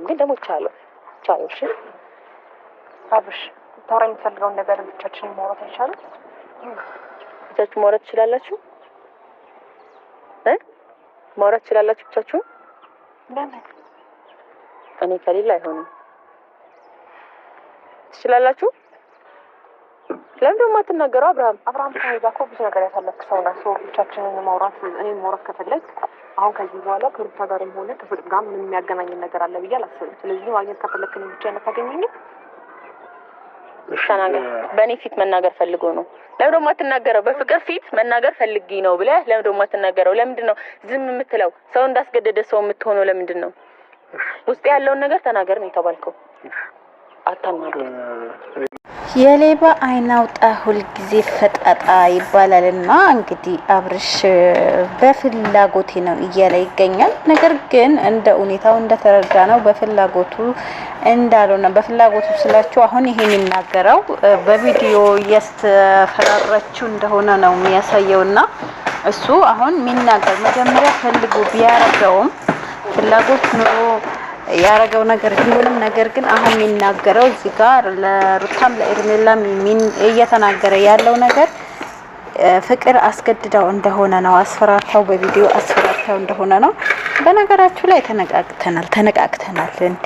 አላልኩም፣ ግን ደግሞ ይቻላል። እሺ አብሽ ታራ የምትፈልገውን ነገር ብቻችንን ማውራት አይቻልም? ብቻችሁ ማውራት ትችላላችሁ? ማውራት ትችላላችሁ ብቻችሁ? ለምን? እኔ ከሌላ አይሆንም። ትችላላችሁ? ለምን ደግሞ አትናገረው? አብርሃም ከኔ ጋር እኮ ብዙ ነገር ያሳለፍክ ሰው ነህ። ሰው ብቻችንን ማውራት እኔን ማውራት ከፈለግ አሁን ከዚህ በኋላ ከሩታ ጋርም ሆነ ከፍቅር ጋር ምንም የሚያገናኝን ነገር አለ ብዬ አላስብም። ስለዚህ ማግኘት ከፈለክ እኔ ብቻ ታገኘኝ። ተናገር። በእኔ ፊት መናገር ፈልጎ ነው። ለምን ደግሞ አትናገረው? በፍቅር ፊት መናገር ፈልጊ ነው ብለህ ለምን ደግሞ አትናገረው? ለምንድን ነው ዝም የምትለው? ሰው እንዳስገደደ ሰው የምትሆነው ለምንድን ነው? ውስጥ ያለውን ነገር ተናገር ነው የተባልከው። አታናገር። የሌባ አይን አውጣ ሁልጊዜ ፈጣጣ ይባላልና እንግዲህ አብርሽ በፍላጎቴ ነው እያለ ይገኛል። ነገር ግን እንደ ሁኔታው እንደተረዳ ነው በፍላጎቱ እንዳልሆነ። በፍላጎቱ ስላችሁ አሁን ይሄን የሚናገረው በቪዲዮ እያስፈራራችሁ እንደሆነ ነው የሚያሳየውና እሱ አሁን የሚናገር መጀመሪያ ፈልጎ ቢያረገውም ፍላጎት ኑሮ ያረጋው ነገር ቢሆንም ነገር ግን አሁን የሚናገረው እዚህ ጋር ለሩታም ለኤርሜላም እየተናገረ ያለው ነገር ፍቅር አስገድዳው እንደሆነ ነው። አስፈራርታው በቪዲዮ አስፈራርታው እንደሆነ ነው። በነገራችሁ ላይ ተነቃቅተናል እንዴ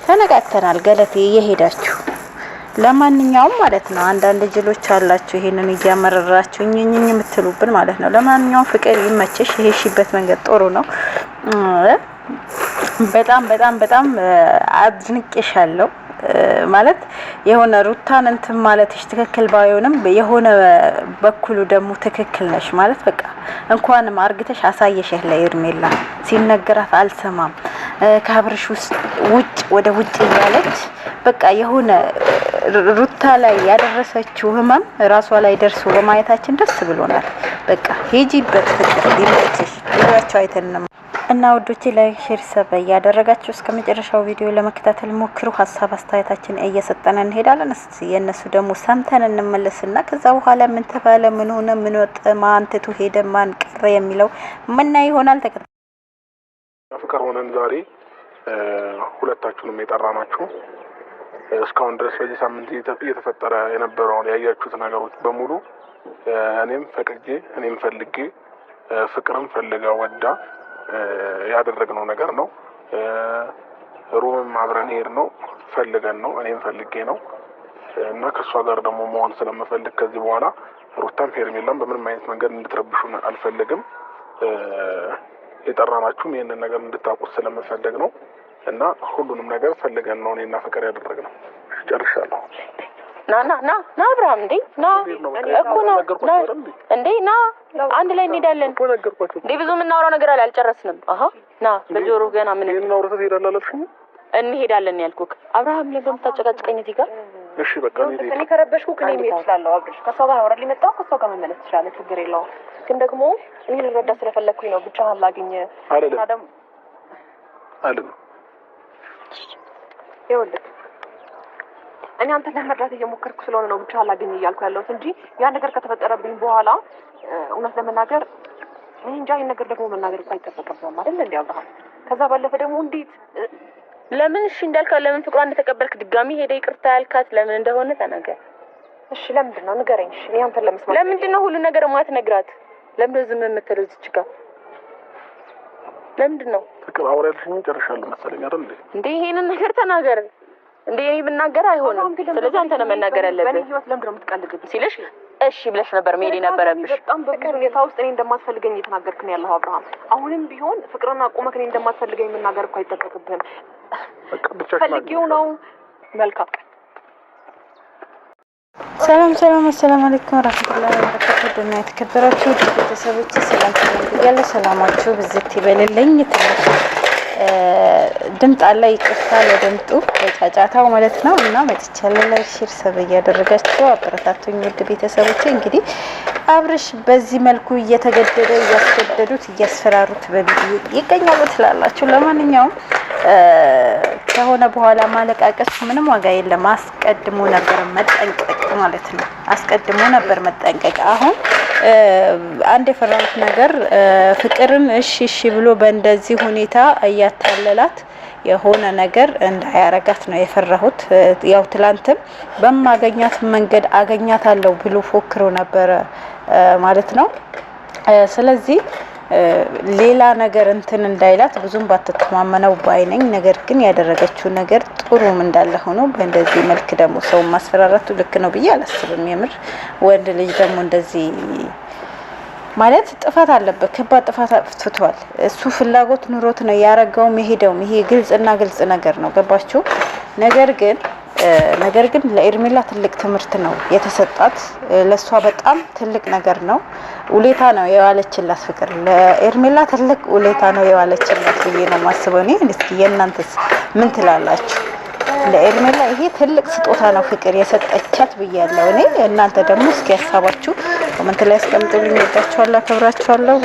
ተነቃቅተናል። ገለቴ እየሄዳችሁ ለማንኛውም ማለት ነው አንዳንድ ጅሎች አላችሁ ይሄንን እያመረራችሁ እኝኝ የምትሉብን ማለት ነው። ለማንኛውም ፍቅር ይመችሽ። ይሄሽበት መንገድ ጥሩ ነው። በጣም አድንቄሻለሁ። ማለት የሆነ ሩታን እንትን ማለትሽ ትክክል ባይሆንም የሆነ በኩሉ ደግሞ ትክክል ነሽ ማለት በቃ እንኳንም አርግተሽ አሳየሽህ ለኤርሜላ ሲነገራት አልሰማም ከአብርሽ ውጭ ወደ ውጭ እያለች በቃ የሆነ ሩታ ላይ ያደረሰችው ህመም ራሷ ላይ ደርሶ በማየታችን ደስ ብሎናል። በቃ ሂጂበት ፍቅር ይመችሽ። ሌላችሁ አይተንም እና ወዶቼ ላይክ ሼር ሰብስክራይብ ያደረጋችሁ እስከ መጨረሻው ቪዲዮ ለመከታተል ሞክሩ። ሀሳብ አስተያየታችን እየሰጠን እንሄዳለን። እስቲ የነሱ ደግሞ ሰምተን እንመለስና ከዛ በኋላ ምን ተባለ፣ ምን ሆነ፣ ምን ወጣ፣ ማን ትቶ ሄደ፣ ማን ቀረ የሚለው ምን ይሆናል። ተከታተሉ። ፍቅር ሆነን ዛሬ ሁለታችሁንም የጠራናችሁ እስካሁን ድረስ በዚህ ሳምንት እየተፈጠረ የነበረውን ያያችሁት ነገሮች በሙሉ እኔም ፈቅጄ እኔም ፈልጌ ፍቅርም ፈልጋ ወዳ ያደረግነው ነገር ነው። ሩምም አብረን ሄድ ነው ፈልገን ነው እኔም ፈልጌ ነው እና ከሷ ጋር ደግሞ መሆን ስለምፈልግ ከዚህ በኋላ ሩታም ሄርሜላም በምንም አይነት መንገድ እንድትረብሹን አልፈልግም። የጠራናችሁም ይሄንን ነገር እንድታውቁት ስለምፈልግ ነው እና ሁሉንም ነገር ፈልገን ነው እኔና ፍቅር ያደረግነው። ጨርሻለሁ። ና አብርሃም እንዴ ና እኮ ነው እንዴ ና አንድ ላይ እንሄዳለን እንዴ ብዙ የምናወራው ነገር አለ አልጨረስንም። ና በጆሮ ገና ምን እናወራው ትሄዳላችሁ? እንሄዳለን ያልኩክ አብርሃም ለምን ታጨቃጭቀኝ እዚህ ጋር? እሺ በቃ እኔ ከረበሽኩክ እኔ መሄድ እችላለሁ። አብርሽ ከሷ ጋር አውራ ሊመጣው ከሷ ጋር መመለስ ይችላል፣ ችግር የለውም። ግን ደግሞ እኔ ልረዳ ስለፈለኩኝ ነው ብቻህን ላግኝ አይደለም ይኸውልህ እኔ አንተ ለመርዳት እየሞከርኩ ስለሆነ ነው ብቻ ላገኝ እያልኩ ያለሁት እንጂ ያ ነገር ከተፈጠረብኝ በኋላ እውነት ለመናገር እኔ እንጃ ይሄን ነገር ደግሞ መናገር አይጠበቅብኝም አይደል እንዴ አብርሃም። ከዛ ባለፈ ደግሞ እንዴት ለምን እሺ እንዳልከው ለምን ፍቅሯን እንደተቀበልክ ድጋሚ ሄደ ይቅርታ ያልካት ለምን እንደሆነ ተናገር። እሺ ለምንድን ነው ንገረኝ። እሺ እኔ አንተን ለመስማት ለምንድን ነው ሁሉ ነገር ማትነግራት? ለምን ዝም የምትለው እዚች ጋር ለምንድን ነው? ፍቅር አውራልሽኝ ጨርሻለሁ መሰለኝ አይደል እንዴ? ይሄንን ነገር ተናገር እንዴ። እኔ ብናገር አይሆንም። ስለዚህ አንተ ነው መናገር ያለብህ። በእኔ ህይወት ለምንድን ነው የምትቀልድብኝ ሲልሽ እሺ ብለሽ ነበር መሄድ የነበረብሽ። በጣም በብዙ ሁኔታ ውስጥ እኔ እንደማትፈልገኝ እየተናገርክ ነው ያለው አብርሃም። አሁንም ቢሆን ፍቅርና ቁመክ እኔ እንደማትፈልገኝ መናገር እኮ አይጠበቅብህም። ፈልጊው ነው። መልካም ሰላም አሰላሙ አለይኩም ወራህመቱላሂ ወበረካቱህ። ደህና የተከበራችሁ ቤተሰቦች ሰላም ያለ ሰላማችሁ ብዝት ይበልልኝ። ትንሽ ድምጽ አለ ይቅርታ ለድምጡ ለጫጫታው ማለት ነው እና መጥቻለሁ። ላይክ ሼር ሰብ እያደረጋችሁ አበረታቱኝ ውድ ቤተሰቦች። እንግዲህ አብርሽ በዚህ መልኩ እየተገደደ እያስገደዱት እያስፈራሩት በቪዲዮ ይገኛሉ ትላላችሁ። ለማንኛውም ከሆነ በኋላ ማለቃቀስ ምንም ዋጋ የለም። አስቀድሞ ነበር መጠንቀቅ ማለት ነው። አስቀድሞ ነበር መጠንቀቅ። አሁን አንድ የፈራሁት ነገር ፍቅርን እሺ ብሎ በእንደዚህ ሁኔታ እያታለላት የሆነ ነገር እንዳያረጋት ነው የፈራሁት። ያው ትላንትም በማገኛት መንገድ አገኛታለሁ ብሎ ፎክሮ ነበረ ማለት ነው። ስለዚህ ሌላ ነገር እንትን እንዳይላት ብዙም ባትተማመነው ባይነኝ። ነገር ግን ያደረገችው ነገር ጥሩም እንዳለ ሆኖ በእንደዚህ መልክ ደግሞ ሰው ማስፈራራቱ ልክ ነው ብዬ አላስብም። የምር ወንድ ልጅ ደግሞ እንደዚህ ማለት ጥፋት አለበት፣ ከባድ ጥፋት አጥፍቷል። እሱ ፍላጎት ኑሮት ነው ያረጋውም የሄደውም። ይሄ ግልጽና ግልጽ ነገር ነው። ገባችሁ? ነገር ግን ለኤርሜላ ትልቅ ትምህርት ነው የተሰጣት። ለሷ በጣም ትልቅ ነገር ነው። ውለታ ነው የዋለችላት ፍቅር። ለኤርሜላ ትልቅ ውለታ ነው የዋለችላት ብዬ ነው ማስበው እኔ። እስኪ የእናንተስ ምን ትላላችሁ? ለኤርሜላ ይሄ ትልቅ ስጦታ ነው ፍቅር የሰጠቻት ብያለሁ እኔ። እናንተ ደግሞ እስኪ ሀሳባችሁ ኮሜንት ላይ አስቀምጡልኝ። ወዳችኋለሁ፣ አከብራችኋለሁ።